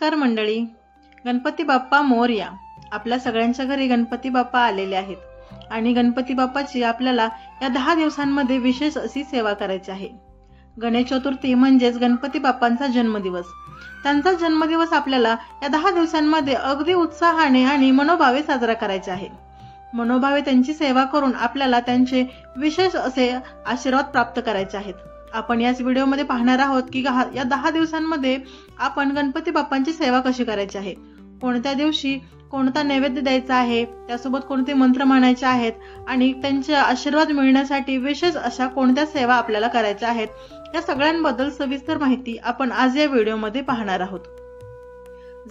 नमस्कार मंडळी, गणपती बाप्पा मोरया। आपल्या सगळ्यांच्या घरी गणपती बाप्पा आलेले आहेत आणि गणपती बाप्पाची आपल्याला या 10 दिवसांमध्ये विशेष अशी सेवा करायची आहे। गणेश चतुर्थी म्हणजेच गणपती बाप्पांचा जन्मदिवस। त्यांचा जन्मदिवस आपल्याला या 10 दिवसांमध्ये अगदी उत्साहाने आणि मनोभावे साजरा करायचा आहे। मनोभावे त्यांची सेवा करून आपल्याला त्यांचे विशेष असे आशीर्वाद प्राप्त करायचे आहेत। आपण याच व्हिडिओमध्ये पाहणार आहोत की या 10 दिवसांमध्ये आपण गणपती बाप्पांची सेवा कशी करायची आहे, कोणत्या दिवशी कोणता नैवेद्य द्यायचा आहे, त्यासोबत कोणते मंत्र म्हणायचे आहेत आणि त्यांचे आशीर्वाद मिळण्यासाठी विशेष अशा कोणत्या सेवा आपल्याला करायच्या आहेत, या सगळ्यांबद्दल सविस्तर माहिती आपण आज या व्हिडिओमध्ये पाहणार आहोत।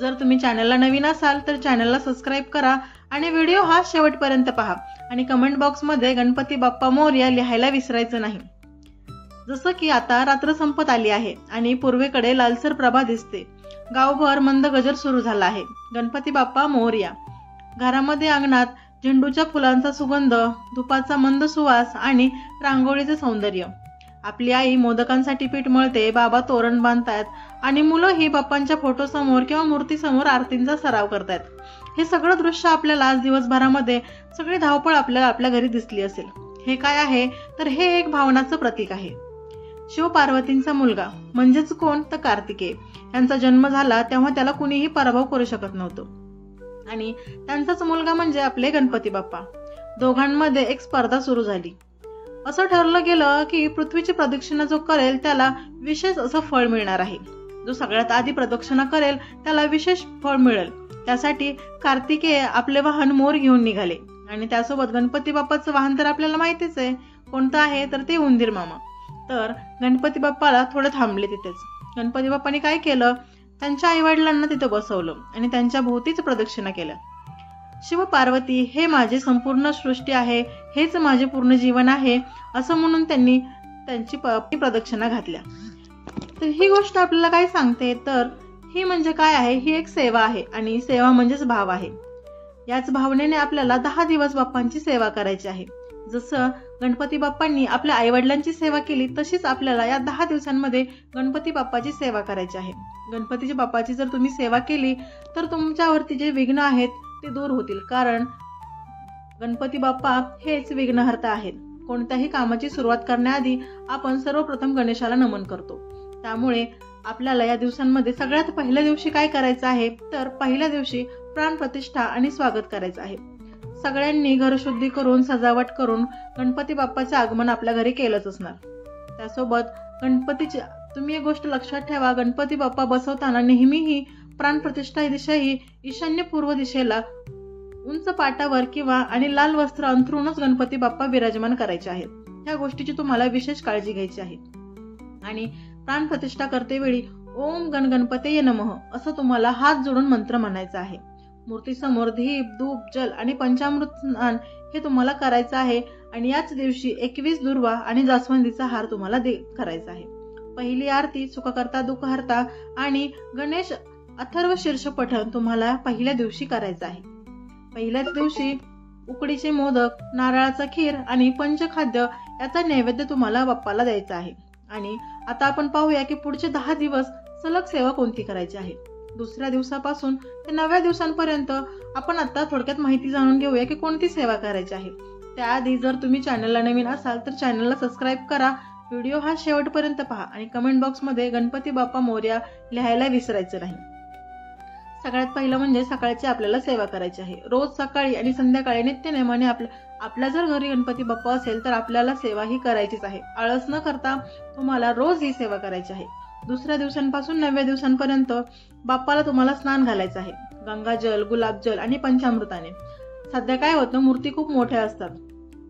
जर तुम्ही चॅनलला नवीन असाल तर चॅनलला सबस्क्राइब करा आणि व्हिडिओ हा शेवटपर्यंत पहा आणि कमेंट बॉक्समध्ये गणपती बाप्पा मोरया लिहायला विसरायचं नाही। जसं की आता रात्र संपत आली आहे आणि पूर्वेकडे लालसर प्रभा दिसते। गावभर मंद गजर सुरू झाला आहे। गणपती बाप्पा मोरया। घरामध्ये अंगणात झेंडूच्या फुलांचा सुगंध, धुपाचा मंद सुवास आणि रांगोळीचे सौंदर्य। आपली आई मोदकांसाठी पीठ मळते, बाबा तोरण बांधतात आणि मुलं ही बाप्पांच्या फोटो समोर किंवा मूर्ती समोर आरतींचा सराव करतात। हे सगळं दृश्य आपल्याला आज दिवसभरामध्ये सगळी धावपळ आपल्याला आपल्या घरी दिसली असेल। हे काय आहे तर हे एक भावनाचं प्रतीक आहे। शिव पार्वतींचा मुलगा म्हणजेच कोण तर कार्तिकेय यांचा जन्म झाला तेव्हा त्याला कुणीही पराभव करू शकत नव्हतं आणि त्यांचाच मुलगा म्हणजे आपले गणपती बाप्पा। दोघांमध्ये एक स्पर्धा सुरू झाली। असं ठरलं गेलं की पृथ्वीची प्रदक्षिणा जो करेल त्याला विशेष असं फळ मिळणार आहे। जो सगळ्यात आधी प्रदक्षिणा करेल त्याला विशेष फळ मिळेल। त्यासाठी कार्तिकेय आपले वाहन मोर घेऊन निघाले आणि त्यासोबत गणपती बाप्पाचं वाहन तर आपल्याला माहितीच आहे कोणतं आहे तर ते उंदीर मामा। तर गणपती बाप्पाला थोडं थांबले तिथेच। गणपती बाप्पाने काय केलं, त्यांच्या आई वडिलांना तिथे बसवलं आणि त्यांच्या भोवतीच प्रदक्षिणा केल्या। शिव पार्वती हे माझे संपूर्ण सृष्टी आहे, हेच माझे पूर्ण जीवन आहे असं म्हणून त्यांनी त्यांची प्रदक्षिणा घातल्या। तर ही गोष्ट आपल्याला काय सांगते तर ही म्हणजे काय आहे, ही एक सेवा आहे आणि सेवा म्हणजेच भाव आहे। याच भावनेने आपल्याला 10 दिवस बाप्पांची सेवा करायची आहे। जसं गणपती बाप्पांनी आपल्या आई वडिलांची सेवा केली तशीच आपल्याला या 10 दिवसांमध्ये गणपती बाप्पाची सेवा करायची आहे। गणपतीच्या बाप्पाची जर तुम्ही सेवा केली तर तुमच्यावरती जे विघ्न आहेत ते दूर होतील, कारण गणपती बाप्पा हेच विघ्नहर्ता आहेत। कोणत्याही कामाची सुरुवात करण्याआधी आपण सर्वप्रथम गणेशाला नमन करतो। त्यामुळे आपल्याला या दिवसांमध्ये सगळ्यात पहिल्या दिवशी काय करायचं आहे तर पहिल्या दिवशी प्राणप्रतिष्ठा आणि स्वागत करायचं आहे। सगळ्यांनी घरशुद्धी करून सजावट करून गणपती बाप्पाचे आगमन आपल्या घरी केलंच असणार। त्यासोबत गणपतीची तुम्ही एक गोष्ट लक्षात ठेवा, गणपती बाप्पा बसवताना नेहमीही प्राणप्रतिष्ठा दिशा ही ईशान्य पूर्व दिशेला उंच पाटावर किंवा आणि लाल वस्त्र अंथरूनच गणपती बाप्पा विराजमान करायचे आहेत। ह्या गोष्टीची तुम्हाला विशेष काळजी घ्यायची आहे आणि प्राणप्रतिष्ठा करतेवेळी ओम गण गणपतये नमः असं तुम्हाला हात जोडून मंत्र म्हणायचा आहे। मूर्तीसमोर दीप, धूप, जल आणि पंचामृत स्नान हे तुम्हाला करायचं आहे आणि याच दिवशी 21 दुर्वा आणि जास्वंदीचा हार तुम्हाला करायचा आहे। पहिली आरती सुखकर्ता दुःखहर्ता आणि गणेश अथर्व शीर्ष पठण तुम्हाला पहिल्या दिवशी करायचं आहे। पहिल्याच दिवशी उकडीचे मोदक, नारळाचा खीर आणि पंचखाद्य याचा नैवेद्य तुम्हाला बाप्पाला द्यायचा आहे। आणि आता आपण पाहूया की पुढचे 10 दिवस सलग सेवा कोणती करायची आहे। दुसऱ्या दिवसापासून ते 9व्या दिवसांपर्यंत आपण आता थोडक्यात माहिती जाणून घेऊया की कोणती सेवा करायची आहे। त्याआधी जर तुम्ही चॅनलला नवीन असाल तर चॅनलला सबस्क्राइब करा, व्हिडिओ हा शेवटपर्यंत पहा आणि कमेंट बॉक्समध्ये गणपती बाप्पा मोरया लिहायला विसरायचं नाही। सगळ्यात पहिलं म्हणजे सकाळची आपल्याला सेवा करायची आहे। रोज सकाळी आणि संध्याकाळी नित्यनेमाने आपल्या जर घरी गणपती बाप्पा असेल तर आपल्याला सेवा ही करायचीच आहे। आळस न करता तुम्हाला रोज ही सेवा करायची आहे। दुसऱ्या दिवसांपासून 9व्या दिवसांपर्यंत बाप्पाला तुम्हाला स्नान घालायचं आहे। गंगाजल, गुलाबजल आणि पंचामृताने। सध्या काय होतं, मूर्ती खूप मोठ्या असतात,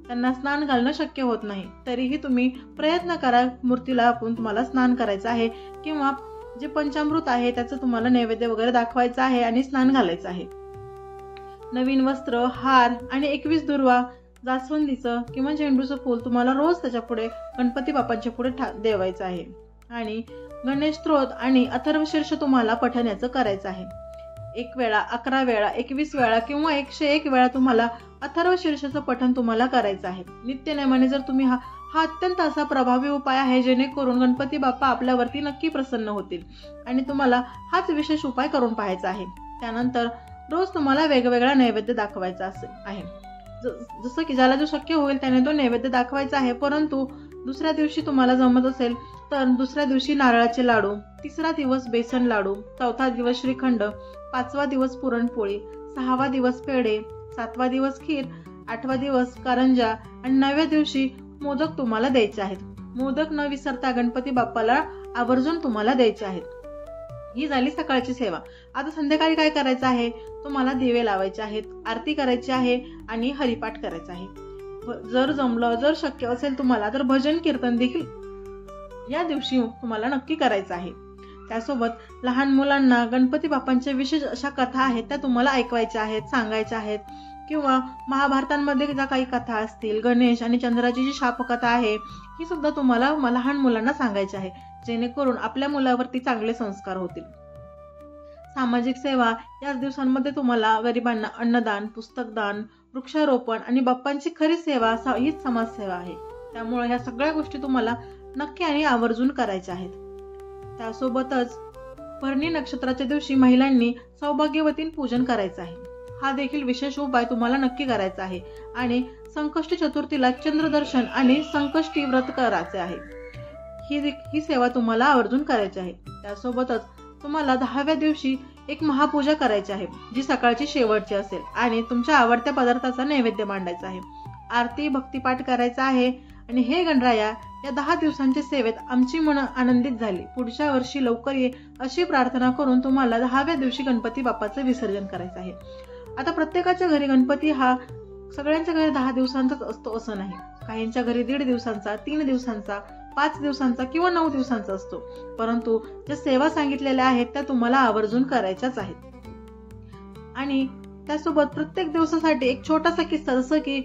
त्यांना स्नान घालणं शक्य होत नाही, तरीही तुम्ही प्रयत्न करा मूर्तीला तुम्हाला स्नान करायचं आहे किंवा जे पंचामृत आहे त्याचं तुम्हाला नैवेद्य वगैरे दाखवायचं आहे आणि स्नान घालायचं आहे। नवीन वस्त्र, हार आणि 21 दुर्वा, जास्वंदीचं किंवा झेंडूचं फूल तुम्हाला रोज त्याच्या पुढे गणपती बाप्पांच्या पुढे देवायचं आहे आणि गणेश स्तोत्र आणि अथर्व शीर्ष तुम्हाला पठण्याचं करायचं आहे। 1 वेळा, 11 वेळा, 21 वेळा किंवा 101 वेळा तुम्हाला अथर्व शीर्षाचं पठण तुम्हाला करायचं आहे। नित्यनेमाने जर तुम्ही हा अत्यंत असा प्रभावी उपाय आहे जेणेकरून गणपती बाप्पा आपल्यावरती नक्की प्रसन्न होतील आणि तुम्हाला हाच विशेष उपाय करून पाहायचा आहे. त्यानंतर रोज तुम्हाला वेगवेगळा नैवेद्य दाखवायचा आहे. जसं की ज्याला जो शक्य होईल त्याने तो नैवेद्य दाखवायचा आहे. परंतु दुसऱ्या दिवशी तुम्हाला जमत असेल तर दुसऱ्या दिवशी नारळाचे लाडू, तिसरा दिवस बेसन लाडू, चौथा दिवस श्रीखंड, पाचवा दिवस पुरणपोळी, सहावा दिवस पेढे, सातवा दिवस खीर, आठवा दिवस करंजा आणि 9व्या दिवशी मोदक तुम्हाला द्यायचे आहेत. मोदक न विसरता गणपती बाप्पाला आवर्जून तुम्हाला द्यायचे आहेत. ही झाली सकाळची सेवा. आता संध्याकाळी काय करायचं आहे, तुम्हाला दिवे लावायचे आहेत, आरती करायची आहे आणि हरिपाठ करायचा आहे. जर जमलं, जर शक्य असेल तुम्हाला तर भजन कीर्तन देखील या दिवशी तुम्हाला नक्की करायचं आहे. त्यासोबत लहान मुलांना गणपती बाप्पांच्या विशेष अशा कथा आहेत त्या तुम्हाला ऐकवायच्या आहेत, सांगायच्या आहेत. किंवा महाभारतांमध्ये ज्या काही कथा असतील, गणेश आणि चंद्राची जी शापकथा आहे ही सुद्धा तुम्हाला लहान मुलांना सांगायची आहे, जेणेकरून आपल्या मुलावरती चांगले संस्कार होतील. सामाजिक सेवा याच दिवसांमध्ये तुम्हाला गरिबांना अन्नदान, पुस्तकदान, वृक्षारोपण आणि बाप्पांची खरी सेवा हीच समाजसेवा आहे. त्यामुळे ह्या सगळ्या गोष्टी तुम्हाला नक्की आणि आवर्जून करायच्या आहेत. त्यासोबतच भरणी नक्षत्राच्या दिवशी महिलांनी सौभाग्यवतीन पूजन करायचं आहे. हा देखील विशेष उपाय तुम्हाला नक्की करायचा आहे. आणि संकष्टी चतुर्थीला चंद्रदर्शन आणि संकष्टी व्रत करायचे आहे. ही सेवा तुम्हाला आवर्जून करायची आहे. त्यासोबतच तुम्हाला 10व्या दिवशी एक महापूजा करायची आहे, जी सकाळची शेवटची असेल आणि तुमच्या आवडत्या पदार्थाचा नैवेद्य मांडायचा आहे. आरती भक्तिपाठ करायचा आहे. आणि हे गणराया, या 10 दिवसांच्या सेवेत आमची मन आनंदित झाली, पुढच्या वर्षी लवकर ये अशी प्रार्थना करून तुम्हाला 10व्या दिवशी गणपती बाप्पाचं विसर्जन करायचं आहे. आता प्रत्येकाच्या घरी गणपती हा सगळ्यांच्या घरी 10 दिवसांचाच असतो असं नाही. काहींच्या घरी 1.5 दिवसांचा, 3 दिवसांचा, 5 दिवसांचा किंवा 9 दिवसांचा असतो. परंतु ज्या सेवा सांगितलेल्या आहेत त्या तुम्हाला आवर्जून करायच्याच आहेत. आणि त्यासोबत प्रत्येक दिवसासाठी एक छोटासा किस्सा, जसं की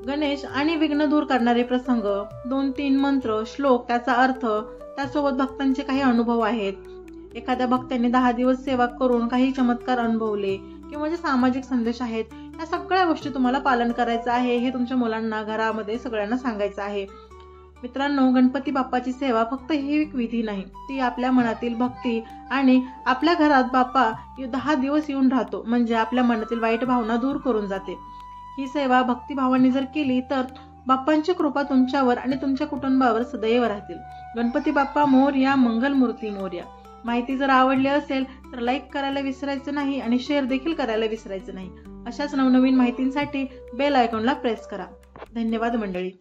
गणेश आणि विघ्न दूर करणारे प्रसंग, 2-3 मंत्र, श्लोक, त्याचा अर्थ, त्यासोबत भक्तांचे काही अनुभव आहेत. एखाद्या भक्ताने 10 दिवस सेवा करून काही चमत्कार अनुभवले किंवा जे सामाजिक संदेश आहेत, या सगळ्या गोष्टी तुम्हाला पालन करायचं आहे. हे तुमच्या मुलांना, घरामध्ये सगळ्यांना सांगायचं आहे. मित्रांनो, गणपती बाप्पाची सेवा फक्त ही एक विधी नाही, ती आपल्या मनातील भक्ती आणि आपल्या घरात बाप्पा 10 दिवस येऊन राहतो म्हणजे आपल्या मनातील वाईट भावना दूर करून जाते. ही सेवा भक्तिभावाने जर केली तर बाप्पांची कृपा तुमच्यावर आणि तुमच्या कुटुंबावर सदैव राहतील. गणपती बाप्पा मोरया, मंगलमूर्ती मोरया. माहिती जर आवडली असेल तर लाईक करायला विसरायचं नाही आणि शेअर देखील करायला विसरायचं नाही. अशाच नवनवीन माहितींसाठी बेल आयकॉनला प्रेस करा. धन्यवाद मंडळी.